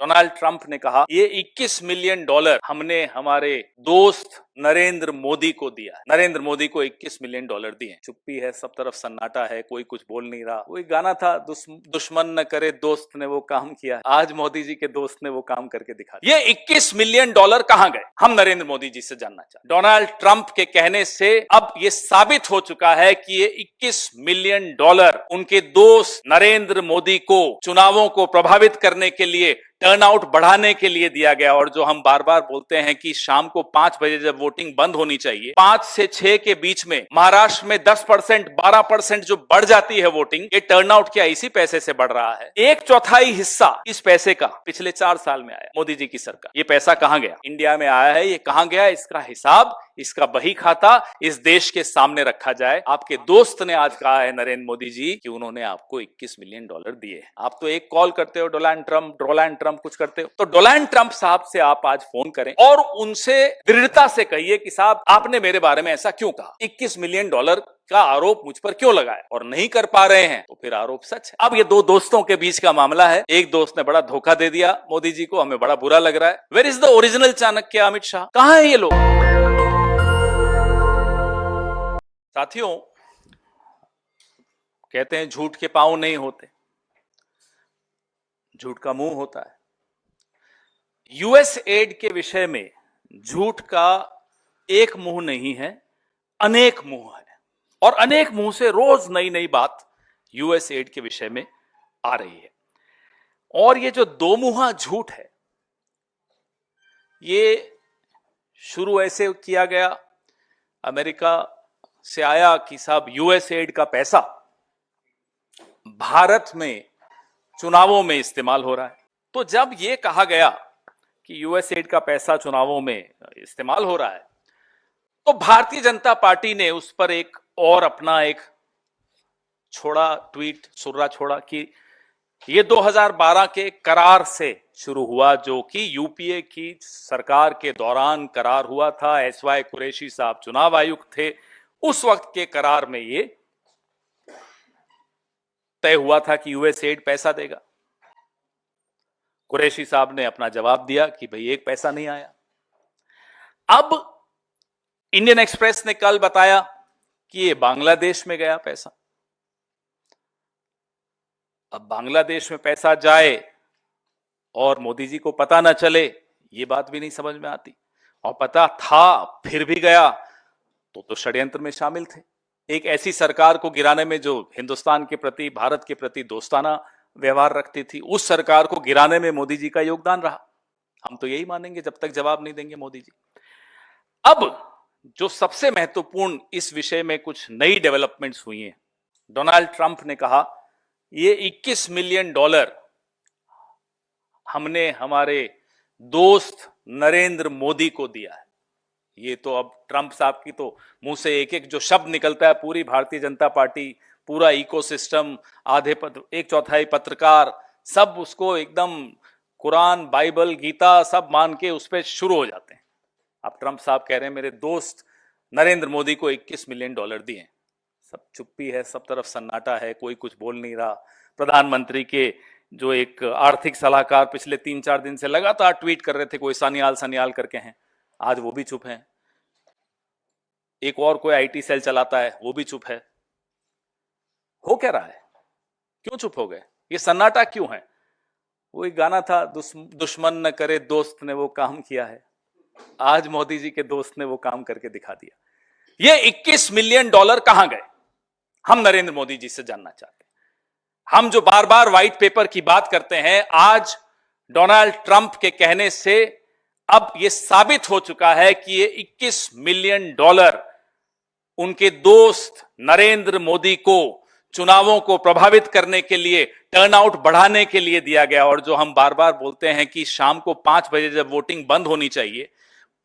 Donald Trump ने कहा ये 21 मिलियन डॉलर हमने हमारे दोस्त नरेंद्र मोदी को दिया। नरेंद्र मोदी को 21 मिलियन डॉलर दिए। चुप्पी है, सब तरफ सन्नाटा है, कोई कुछ बोल नहीं रहा। वही गाना था, दुश्मन न करे दोस्त ने वो काम किया। आज मोदी जी के दोस्त ने वो काम करके दिखा। ये 21 मिलियन डॉलर कहां गए, हम नरेंद्र मोदी जी से जानना चाहते। डोनाल्ड ट्रंप के कहने से अब ये साबित हो चुका है कि ये 21 मिलियन डॉलर उनके दोस्त नरेंद्र मोदी को चुनावों को प्रभावित करने के लिए, टर्नआउट बढ़ाने के लिए दिया गया। और जो हम बार बार बोलते हैं कि शाम को 5 बजे जब वोटिंग बंद होनी चाहिए, 5 से 6 के बीच में महाराष्ट्र में 10%, 12% जो बढ़ जाती है वोटिंग, ये टर्नआउट क्या इसी पैसे से बढ़ रहा है। 1/4 हिस्सा इस पैसे का पिछले 4 साल में आया मोदी जी की सरकार। ये पैसा कहां गया, इंडिया में आया है, ये कहां गया, इसका हिसाब, इसका बही खाता इस देश के सामने रखा जाए। आपके दोस्त ने आज कहा है नरेंद्र मोदी जी कि उन्होंने आपको 21 मिलियन डॉलर दिए। आप तो एक कॉल करते हो डोनाल्ड ट्रंप कुछ करते हो, तो डोनाल्ड ट्रंप साहब से आप आज फोन करें और उनसे दृढ़ता से कहिए कि साहब आपने मेरे बारे में ऐसा क्यों कहा, 21 मिलियन डॉलर का आरोप मुझ पर क्यों लगाया, और नहीं कर पा रहे हैं तो फिर आरोप सच है। अब ये दो दोस्तों के बीच का मामला है। एक दोस्त ने बड़ा धोखा दे दिया मोदी जी को, हमें बड़ा बुरा लग रहा है। Where is the original Chanakya Amit Shah, कहां है ये लोग। साथियों, कहते हैं झूठ के पांव नहीं होते, झूठ का मुंह होता है। यूएस एड के विषय में झूठ का एक मुंह नहीं है, अनेक मुंह है, और अनेक मुंह से रोज नई नई बात यूएस एड के विषय में आ रही है। और ये जो दो मुंहा झूठ है, ये शुरू ऐसे किया गया, अमेरिका से आया कि साहब यूएस एड का पैसा भारत में चुनावों में इस्तेमाल हो रहा है। तो जब यह कहा गया कि यूएस एड का पैसा चुनावों में इस्तेमाल हो रहा है, तो भारतीय जनता पार्टी ने उस पर एक और अपना एक छोड़ा ट्वीट, सुर्रा छोड़ा कि ये 2012 के करार से शुरू हुआ, जो कि यूपीए की सरकार के दौरान करार हुआ था। एसवाई कुरैशी साहब चुनाव आयुक्त थे, उस वक्त के करार में ये तय हुआ था कि यूएस एड पैसा देगा। कुरैशी साहब ने अपना जवाब दिया कि भाई एक पैसा नहीं आया। अब इंडियन एक्सप्रेस ने कल बताया कि ये बांग्लादेश में गया पैसा। अब बांग्लादेश में पैसा जाए और मोदी जी को पता ना चले, ये बात भी नहीं समझ में आती। और पता था फिर भी गया तो षड्यंत्र में शामिल थे। एक ऐसी सरकार को गिराने में जो हिंदुस्तान के प्रति, भारत के प्रति दोस्ताना व्यवहार रखती थी, उस सरकार को गिराने में मोदी जी का योगदान रहा। हम तो यही मानेंगे जब तक जवाब नहीं देंगे मोदी जी। अब जो सबसे महत्वपूर्ण इस विषय में कुछ नई डेवलपमेंट्स हुई हैं, डोनाल्ड ट्रंप ने कहा ये 21 मिलियन डॉलर हमने हमारे दोस्त नरेंद्र मोदी को दिया है। ये तो अब ट्रंप साहब की तो मुंह से एक एक जो शब्द निकलता है, पूरी भारतीय जनता पार्टी, पूरा इकोसिस्टम, आधे 1/4 पत्रकार, सब उसको एकदम कुरान, बाइबल, गीता सब मान के उस पर शुरू हो जाते हैं। अब ट्रंप साहब कह रहे हैं मेरे दोस्त नरेंद्र मोदी को 21 मिलियन डॉलर दिए। सब चुप्पी है, सब तरफ सन्नाटा है, कोई कुछ बोल नहीं रहा। प्रधानमंत्री के जो एक आर्थिक सलाहकार पिछले 3-4 दिन से लगातार ट्वीट कर रहे थे, कोई सनियाल करके हैं, आज वो भी चुप हैं। एक और कोई आईटी सेल चलाता है, वो भी चुप है। हो क्या रहा है, क्यों चुप हो गए, ये सन्नाटा क्यों है। वही गाना था, दुश्मन न करे दोस्त ने वो काम किया है। आज मोदी जी के दोस्त ने वो काम करके दिखा दिया। ये 21 मिलियन डॉलर कहां गए, हम नरेंद्र मोदी जी से जानना चाहते हैं। हम जो बार बार व्हाइट पेपर की बात करते हैं, आज डोनाल्ड ट्रंप के कहने से अब यह साबित हो चुका है कि ये 21 मिलियन डॉलर उनके दोस्त नरेंद्र मोदी को चुनावों को प्रभावित करने के लिए, टर्नआउट बढ़ाने के लिए दिया गया। और जो हम बार बार बोलते हैं कि शाम को 5 बजे जब वोटिंग बंद होनी चाहिए,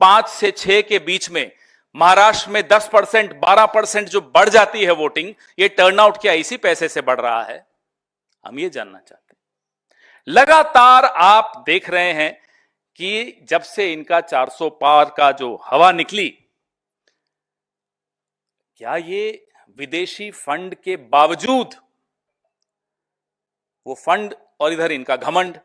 5 से 6 के बीच में महाराष्ट्र में 10%, 12% जो बढ़ जाती है वोटिंग, ये टर्नआउट क्या इसी पैसे से बढ़ रहा है। हम ये जानना चाहते हैं। लगातार आप देख रहे हैं कि जब से इनका 400 पार का जो हवा निकली, क्या ये विदेशी फंड के बावजूद, वो फंड और इधर इनका घमंड,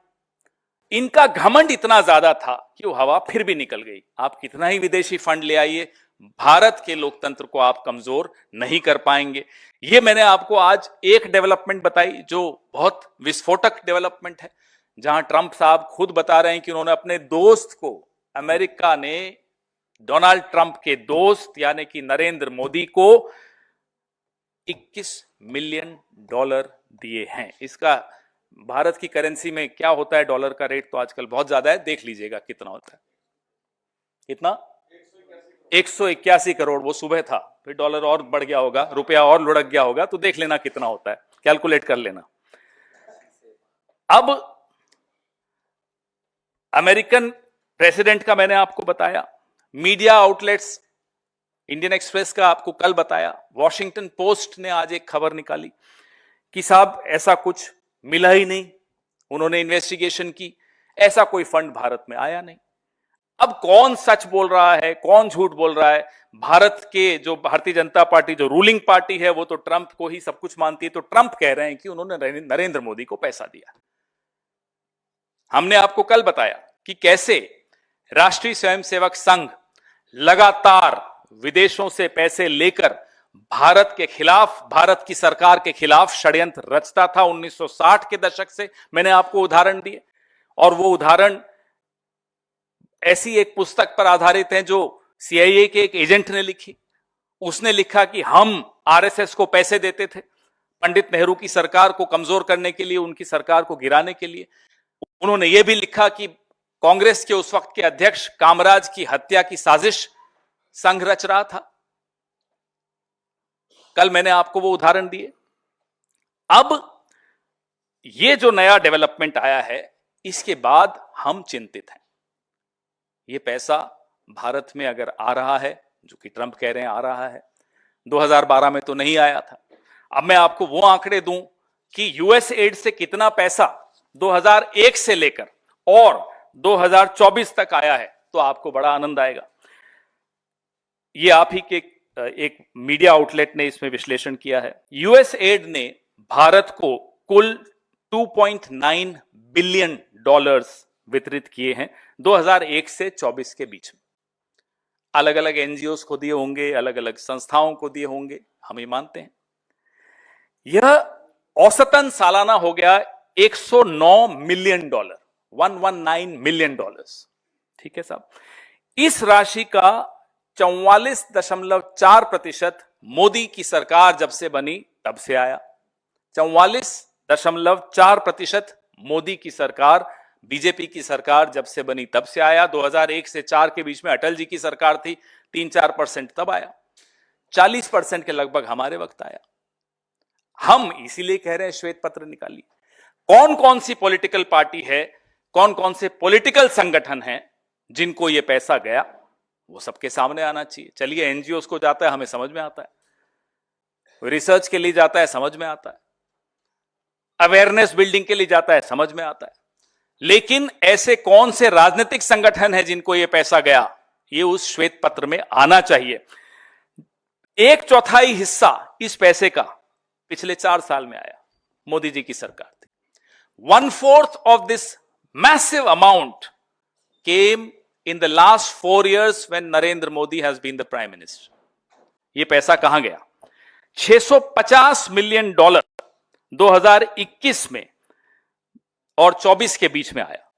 इनका घमंड इतना ज्यादा था कि वो हवा फिर भी निकल गई। आप कितना ही विदेशी फंड ले आइए, भारत के लोकतंत्र को आप कमजोर नहीं कर पाएंगे। ये मैंने आपको आज एक डेवलपमेंट बताई जो बहुत विस्फोटक डेवलपमेंट है, जहां ट्रंप साहब खुद बता रहे हैं कि उन्होंने अपने दोस्त को, अमेरिका ने डोनाल्ड ट्रंप के दोस्त यानी कि नरेंद्र मोदी को 21 मिलियन डॉलर दिए हैं। इसका भारत की करेंसी में क्या होता है, डॉलर का रेट तो आजकल बहुत ज्यादा है, देख लीजिएगा कितना होता है। कितना? 181 करोड़। वो सुबह था, फिर डॉलर और बढ़ गया होगा, रुपया और लुढ़क गया होगा, तो देख लेना कितना होता है, कैलकुलेट कर लेना। अब अमेरिकन प्रेसिडेंट का मैंने आपको बताया, मीडिया आउटलेट्स, इंडियन एक्सप्रेस का आपको कल बताया, वॉशिंगटन पोस्ट ने आज एक खबर निकाली कि साहब ऐसा कुछ मिला ही नहीं, उन्होंने इन्वेस्टिगेशन की, ऐसा कोई फंड भारत में आया नहीं। अब कौन सच बोल रहा है, कौन झूठ बोल रहा है? भारत के जो भारतीय जनता पार्टी जो रूलिंग पार्टी है वो तो ट्रंप को ही सब कुछ मानती है, तो ट्रंप कह रहे हैं कि उन्होंने नरेंद्र मोदी को पैसा दिया। हमने आपको कल बताया कि कैसे राष्ट्रीय स्वयंसेवक संघ लगातार विदेशों से पैसे लेकर भारत के खिलाफ, भारत की सरकार के खिलाफ षड्यंत्र रचता था 1960 के दशक से। मैंने आपको उदाहरण दिए, और वो उदाहरण ऐसी एक पुस्तक पर आधारित है जो सीआईए के एक एजेंट ने लिखी। उसने लिखा कि हम आरएसएस को पैसे देते थे पंडित नेहरू की सरकार को कमजोर करने के लिए, उनकी सरकार को गिराने के लिए। उन्होंने यह भी लिखा कि कांग्रेस के उस वक्त के अध्यक्ष कामराज की हत्या की साजिश संघ रच रहा था। कल मैंने आपको वो उदाहरण दिए। अब ये जो नया डेवलपमेंट आया है, इसके बाद हम चिंतित हैं। ये पैसा भारत में अगर आ रहा है, जो कि ट्रंप कह रहे हैं आ रहा है, 2012 में तो नहीं आया था। अब मैं आपको वो आंकड़े दूं कि यूएस एड से कितना पैसा 2001 से लेकर और 2024 तक आया है, तो आपको बड़ा आनंद आएगा। ये आप ही के एक मीडिया आउटलेट ने इसमें विश्लेषण किया है। यूएस एड ने भारत को कुल 2.9 बिलियन डॉलर्स वितरित किए हैं 2001 से 24 के बीच में। अलग अलग एनजीओस को दिए होंगे, अलग अलग संस्थाओं को दिए होंगे, हम ये मानते हैं। यह औसतन सालाना हो गया 109 मिलियन डॉलर, 119 मिलियन डॉलर्स। ठीक है साहब। इस राशि का 44.4% मोदी की सरकार जब से बनी तब से आया। 44.4% मोदी की सरकार, बीजेपी की सरकार जब से बनी तब से आया। 2001 से 4 के बीच में अटल जी की सरकार थी, 3-4% तब आया। 40% के लगभग हमारे वक्त आया। हम इसीलिए कह रहे हैं श्वेत पत्र निकालिए। कौन कौन सी पॉलिटिकल पार्टी है, कौन कौन से पॉलिटिकल संगठन हैं जिनको यह पैसा गया, वो सबके सामने आना चाहिए। चलिए, एनजीओ को जाता है, हमें समझ में आता है, रिसर्च के लिए जाता है, समझ में आता है, अवेयरनेस बिल्डिंग के लिए जाता है, समझ में आता है। लेकिन ऐसे कौन से राजनीतिक संगठन हैं जिनको यह पैसा गया, ये उस श्वेत पत्र में आना चाहिए। 1/4 हिस्सा इस पैसे का पिछले 4 साल में आया, मोदी जी की सरकार थी। 1/4 of this massive amount came in the last 4 years when Narendra Modi has been the prime minister. ये पैसा कहां गया? 650 मिलियन डॉलर 2021 में और 24 के बीच में आया।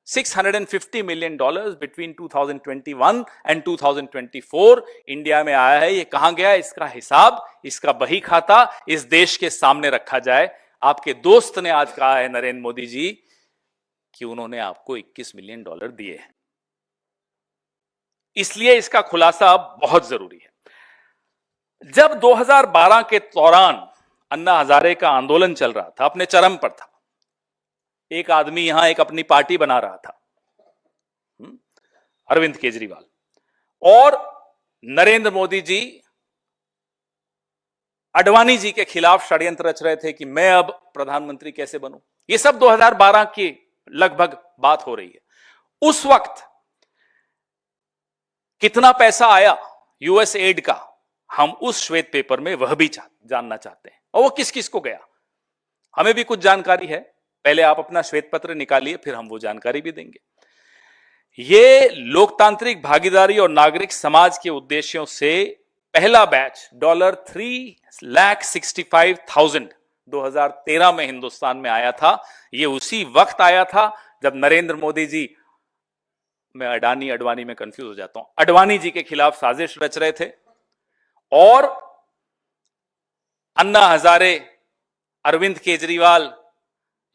650 million dollars between 2021 and 2024 India में आया है। ये कहां गया? इसका हिसाब, इसका बही खाता इस देश के सामने रखा जाए। आपके दोस्त ने आज कहा है, नरेंद्र मोदी जी, कि उन्होंने आपको 21 मिलियन डॉलर दिए हैं। इसलिए इसका खुलासा अब बहुत जरूरी है। जब 2012 के दौरान अन्ना हजारे का आंदोलन चल रहा था, अपने चरम पर था, एक आदमी यहां एक अपनी पार्टी बना रहा था, अरविंद केजरीवाल, और नरेंद्र मोदी जी अडवाणी जी के खिलाफ षड्यंत्र रच रहे थे कि मैं अब प्रधानमंत्री कैसे बनूं। यह सब 2012 की लगभग बात हो रही है। उस वक्त कितना पैसा आया यूएस एड का, हम उस श्वेत पेपर में वह भी जानना चाहते हैं। और वो किस किस को गया, हमें भी कुछ जानकारी है। पहले आप अपना श्वेत पत्र निकालिए, फिर हम वो जानकारी भी देंगे। ये लोकतांत्रिक भागीदारी और नागरिक समाज के उद्देश्यों से पहला बैच $3,65,000 2013 में हिंदुस्तान में आया था। ये उसी वक्त आया था जब नरेंद्र मोदी जी, मैं अडवाणी में कंफ्यूज हो जाता हूं, अडवाणी जी के खिलाफ साजिश रच रहे थे और अन्ना हजारे, अरविंद केजरीवाल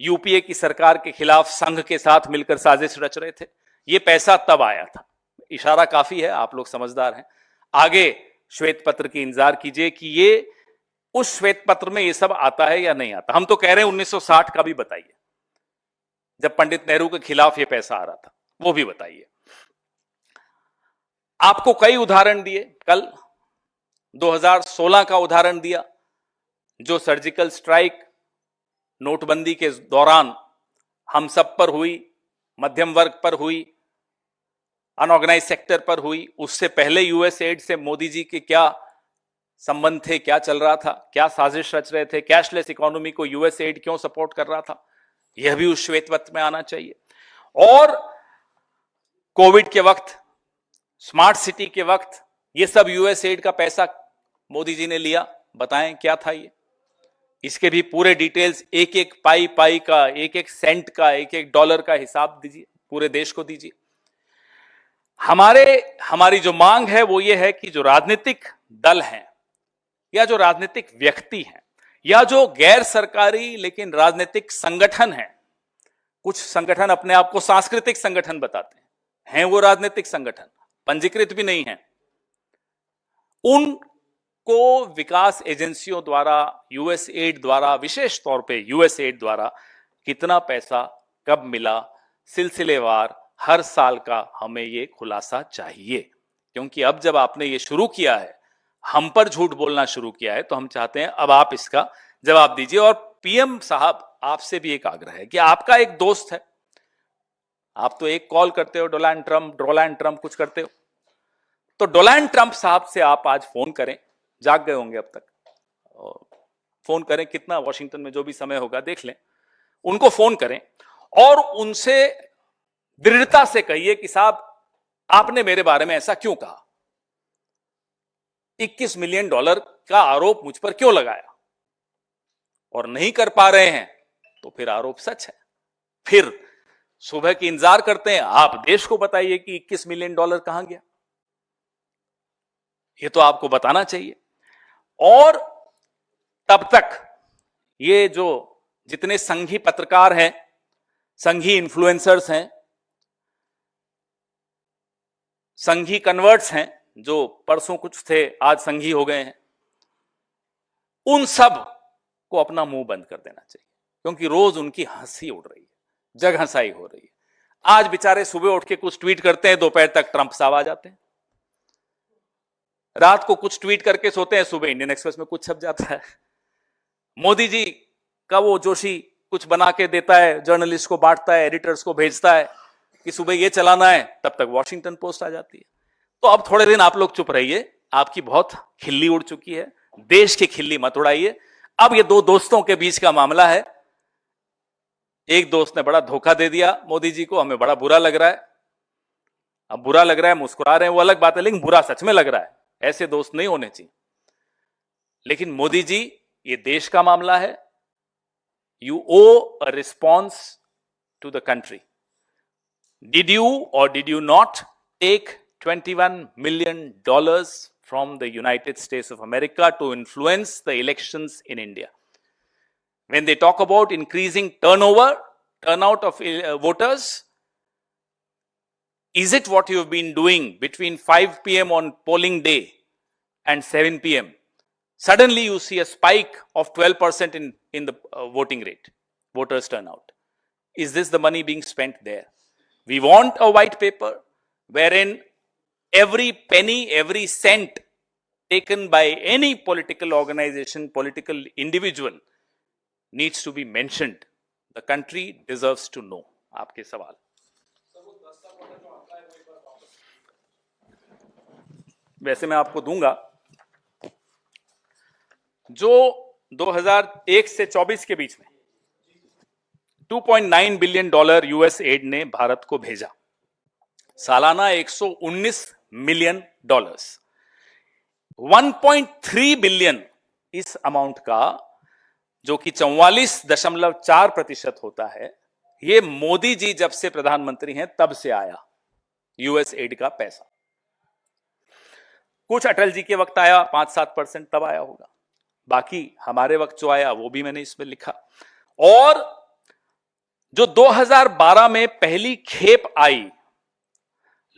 यूपीए की सरकार के खिलाफ संघ के साथ मिलकर साजिश रच रहे थे। ये पैसा तब आया था। इशारा काफी है, आप लोग समझदार हैं। आगे श्वेत पत्र की इंतजार कीजिए कि ये उस श्वेत पत्र में ये सब आता है या नहीं आता। हम तो कह रहे हैं 1960 का भी बताइए, जब पंडित नेहरू के खिलाफ ये पैसा आ रहा था, वो भी बताइए। आपको कई उदाहरण दिए, कल 2016 का उदाहरण दिया, जो सर्जिकल स्ट्राइक नोटबंदी के दौरान हम सब पर हुई, मध्यम वर्ग पर हुई, अनऑर्गेनाइज सेक्टर पर हुई। उससे पहले यूएसएड से मोदी जी के क्या संबंध थे, क्या चल रहा था, क्या साजिश रच रहे थे, कैशलेस इकोनॉमी को यूएसएड क्यों सपोर्ट कर रहा था, यह भी उस श्वेत पत्र में आना चाहिए। और कोविड के वक्त, स्मार्ट सिटी के वक्त, ये सब यूएसएड का पैसा मोदी जी ने लिया, बताएं क्या था ये। इसके भी पूरे डिटेल्स, एक एक पाई का, एक एक सेंट का, एक एक डॉलर का हिसाब दीजिए, पूरे देश को दीजिए। हमारी जो मांग है वो ये है कि जो राजनीतिक दल हैं या जो राजनीतिक व्यक्ति हैं या जो गैर सरकारी लेकिन राजनीतिक संगठन हैं, कुछ संगठन अपने आप को सांस्कृतिक संगठन बताते हैं वो राजनीतिक संगठन, पंजीकृत भी नहीं है, उनको विकास एजेंसियों द्वारा, यूएसएड द्वारा, विशेष तौर पे यूएसएड द्वारा कितना पैसा कब मिला, सिलसिलेवार हर साल का हमें ये खुलासा चाहिए। क्योंकि अब जब आपने ये शुरू किया है, हम पर झूठ बोलना शुरू किया है, तो हम चाहते हैं अब आप इसका जवाब दीजिए। और पीएम साहब, आपसे भी एक आग्रह है कि आपका एक दोस्त है, आप तो एक कॉल करते हो, डोनाल्ड ट्रंप कुछ करते हो, तो डोनाल्ड ट्रंप साहब से आप आज फोन करें, जाग गए होंगे अब तक, फोन करें, कितना वॉशिंगटन में जो भी समय होगा देख लें, उनको फोन करें और उनसे दृढ़ता से कहिए कि साहब आपने मेरे बारे में ऐसा क्यों कहा, $21 मिलियन का आरोप मुझ पर क्यों लगाया, और नहीं कर पा रहे हैं तो फिर आरोप सच है। फिर सुबह की इंतजार करते हैं, आप देश को बताइए कि $21 मिलियन कहां गया, ये तो आपको बताना चाहिए। और तब तक ये जो जितने संघी पत्रकार हैं, संघी इन्फ्लुएंसर्स हैं, संघी कन्वर्ट्स हैं, जो परसों कुछ थे आज संघी हो गए हैं, उन सब को अपना मुंह बंद कर देना चाहिए। क्योंकि रोज उनकी हंसी उड़ रही है, जग हंसाई हो रही है। आज बेचारे सुबह उठ के कुछ ट्वीट करते हैं, दोपहर तक ट्रंप साहब आ जाते हैं, रात को कुछ ट्वीट करके सोते हैं, सुबह इंडियन एक्सप्रेस में कुछ छप जाता है। मोदी जी का वो जोशी कुछ बना के देता है, जर्नलिस्ट को बांटता है, एडिटर्स को भेजता है कि सुबह ये चलाना है, तब तक वॉशिंगटन पोस्ट आ जाती है। तो अब थोड़े दिन आप लोग चुप रहिए, आपकी बहुत खिल्ली उड़ चुकी है, देश की खिल्ली मत उड़ाइए। अब ये दो दोस्तों के बीच का मामला है, एक दोस्त ने बड़ा धोखा दे दिया मोदी जी को, हमें बड़ा बुरा लग रहा है। अब बुरा लग रहा है, मुस्कुरा रहे हैं, वो अलग बात है, लेकिन बुरा सच में लग रहा है, ऐसे दोस्त नहीं होने चाहिए। लेकिन मोदी जी, ये देश का मामला है, you owe a response to the country. Did you और did you not take $21 million from the United States of America to influence the elections in India? When they talk about increasing turnout of voters, is it what you have been doing between 5 p.m. on polling day and 7 p.m.? Suddenly you see a spike of 12% in the voting rate, voters turnout. Is this the money being spent there? We want a white paper wherein every penny, every cent taken by any political organization, political individual needs to be mentioned. The country deserves to know. आपके सवाल। वैसे मैं आपको दूंगा, जो 2001 से 24 के बीच में $2.9 बिलियन यूएस एड ने भारत को भेजा, सालाना $119 मिलियन, 1.3 बिलियन इस अमाउंट का, जो कि 44.4% होता है, ये मोदी जी जब से प्रधानमंत्री हैं तब से आया यूएस एड का पैसा। कुछ अटल जी के वक्त आया 5-7%, तब आया होगा, बाकी हमारे वक्त जो आया वो भी मैंने इसमें लिखा। और जो 2012 में पहली खेप आई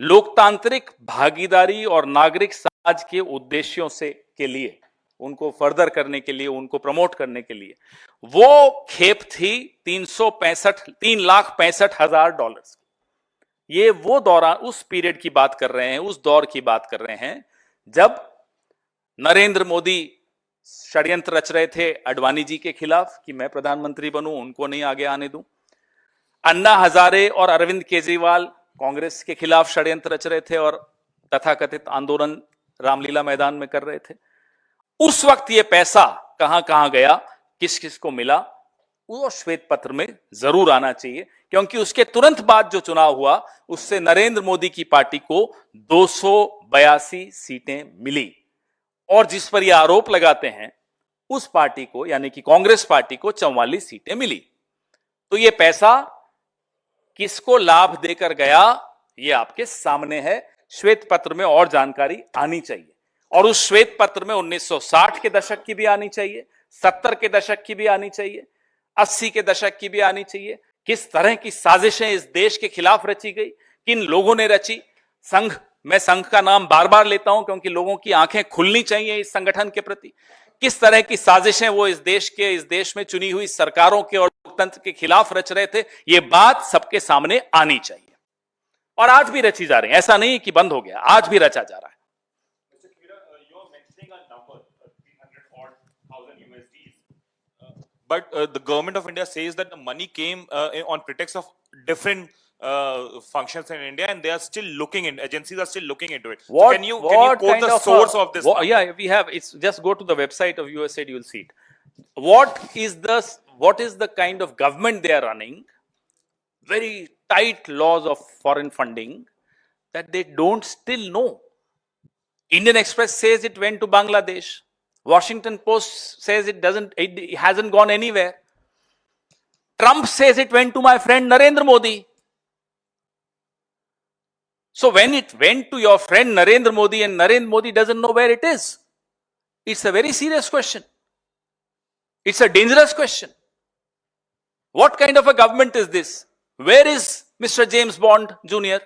लोकतांत्रिक भागीदारी और नागरिक समाज के उद्देश्यों से के लिए, उनको फर्दर करने के लिए, उनको प्रमोट करने के लिए, वो खेप थी $3,65,000। ये वो दौरान, उस पीरियड की बात कर रहे हैं, उस दौर की बात कर रहे हैं जब नरेंद्र मोदी षड्यंत्र रच रहे थे अडवाणी जी के खिलाफ कि मैं प्रधानमंत्री बनूं, उनको नहीं आगे आने दूं। अन्ना हजारे और अरविंद केजरीवाल कांग्रेस के खिलाफ षड्यंत्र रच रहे थे और तथाकथित आंदोलन रामलीला मैदान में कर रहे थे। उस वक्त ये पैसा कहां कहां गया, किस किस को मिला, वो श्वेत पत्र में जरूर आना चाहिए, क्योंकि उसके तुरंत बाद जो चुनाव हुआ उससे नरेंद्र मोदी की पार्टी को 282 सीटें मिली, और जिस पर यह आरोप लगाते हैं उस पार्टी को, यानी कि कांग्रेस पार्टी को 44 सीटें मिली। तो यह पैसा किसको लाभ देकर गया, यह आपके सामने है, श्वेत पत्र में और जानकारी आनी चाहिए। और उस श्वेत पत्र में 1960 के दशक की भी आनी चाहिए, 70 के दशक की भी आनी चाहिए, 80 के दशक की भी आनी चाहिए। किस तरह की साजिशें इस देश के खिलाफ रची गई, किन लोगों ने रची। संघ, मैं संघ का नाम बार बार लेता हूं क्योंकि लोगों की आंखें खुलनी चाहिए इस संगठन के प्रति। किस तरह की साजिशें वो इस देश में चुनी हुई सरकारों के और लोकतंत्र के खिलाफ रच रहे थे, ये बात सबके सामने आनी चाहिए। और आज भी रची जा रही है, ऐसा नहीं कि बंद हो गया, आज भी रचा जा रहा है। But the government of India says that the money came on pretext of different functions in India, and they are still looking in. Agencies are still looking into it. So can you quote the source of this? Yeah, we have. It's just go to the website of USAID, you will see it. What is the kind of government they are running? Very tight laws of foreign funding that they don't still know. Indian Express says it went to Bangladesh. Washington Post says it hasn't gone anywhere. Trump says it went to my friend Narendra Modi. So when it went to your friend Narendra Modi and Narendra Modi doesn't know where it is, it's a very serious question. It's a dangerous question. What kind of a government is this? Where is Mr. James Bond Jr.?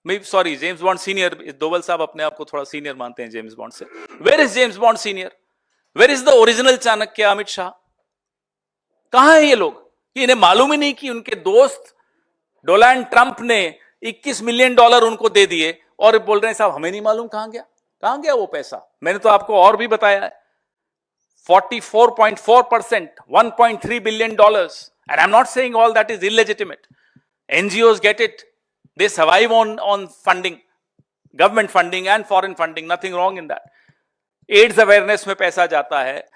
Sorry, James Bond senior, Doval साहब अपने आप को थोड़ा senior मानते हैं James Bond से। Where is James Bond senior? Where is the original Chanakya Amit Shah? कहां है ये लोग? इन्हें मालूम ही नहीं कि उनके दोस्त डोनाल्ड ट्रंप ने $21 मिलियन उनको दे दिए और बोल रहे हैं साहब हमें नहीं मालूम कहां गया वो पैसा। मैंने तो आपको और भी बताया है, 44.4%, $1.3 billion, and I'm not saying all that is illegitimate. NGOs get it. They survive on funding, government funding and foreign funding. Nothing wrong in that. AIDS awareness में पैसा जाता है,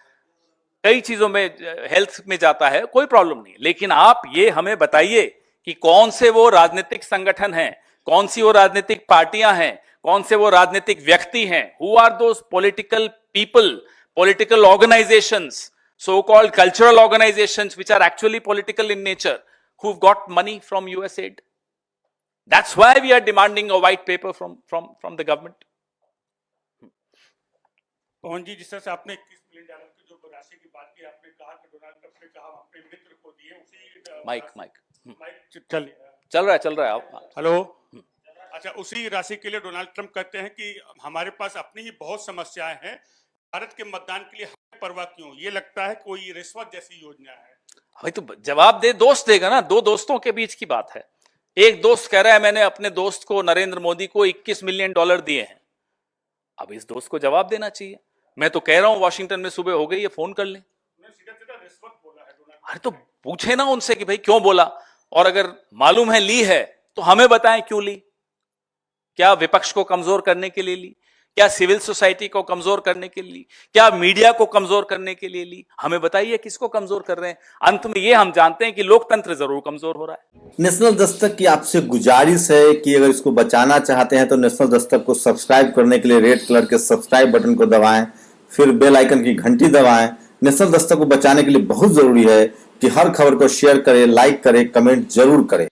कई चीजों में, हेल्थ में जाता है, कोई प्रॉब्लम नहीं। लेकिन आप ये हमें बताइए कि कौन से वो राजनीतिक संगठन हैं, कौन सी वो राजनीतिक पार्टियां हैं, कौन से वो राजनीतिक व्यक्ति हैं, who are those political people, political organizations, so-called cultural organizations which are actually political in nature, who've got money from USAID. That's why we are demanding a white paper from the government. पवन जी, जिस तरह से आपने $21 million की जो राशि की बात की, आपने कहा कि डोनाल्ड ट्रंप ने कहा अपने मित्र को दिए, उसी माइक चल रहा है आप। हेलो, अच्छा, उसी राशि के लिए डोनाल्ड ट्रंप कहते हैं कि हमारे पास अपनी ही बहुत समस्याएं हैं, भारत के मतदान के लिए हमें परवाह क्यों? ये लगता है कोई रिश्वत जैसी योजना है। भाई तो जवाब दे, दोस्त देगा ना, दो दोस्तों के बीच की बात है। एक दोस्त कह रहा है मैंने अपने दोस्त को, नरेंद्र मोदी को $21 मिलियन दिए हैं। अब इस दोस्त को जवाब देना चाहिए। मैं तो कह रहा हूं वाशिंगटन में सुबह हो गई है, फोन कर लें। अरे तो पूछे ना उनसे कि भाई क्यों बोला, और अगर मालूम है ली है तो हमें बताएं क्यों ली। क्या विपक्ष को कमजोर करने के लिए ली, क्या सिविल सोसाइटी को कमजोर करने के लिए, क्या मीडिया को कमजोर करने के लिए ली? हमें बताइए किसको कमजोर कर रहे हैं? अंत में ये हम जानते हैं कि लोकतंत्र जरूर कमजोर हो रहा है। नेशनल दस्तक की आपसे गुजारिश है कि अगर इसको बचाना चाहते हैं तो नेशनल दस्तक को सब्सक्राइब करने के लिए रेड कलर के सब्सक्राइब बटन को दबाएं, फिर बेल आइकन की घंटी दबाएं। नेशनल दस्तक को बचाने के लिए बहुत जरूरी है कि हर खबर को शेयर करें, लाइक करें, कमेंट जरूर करें।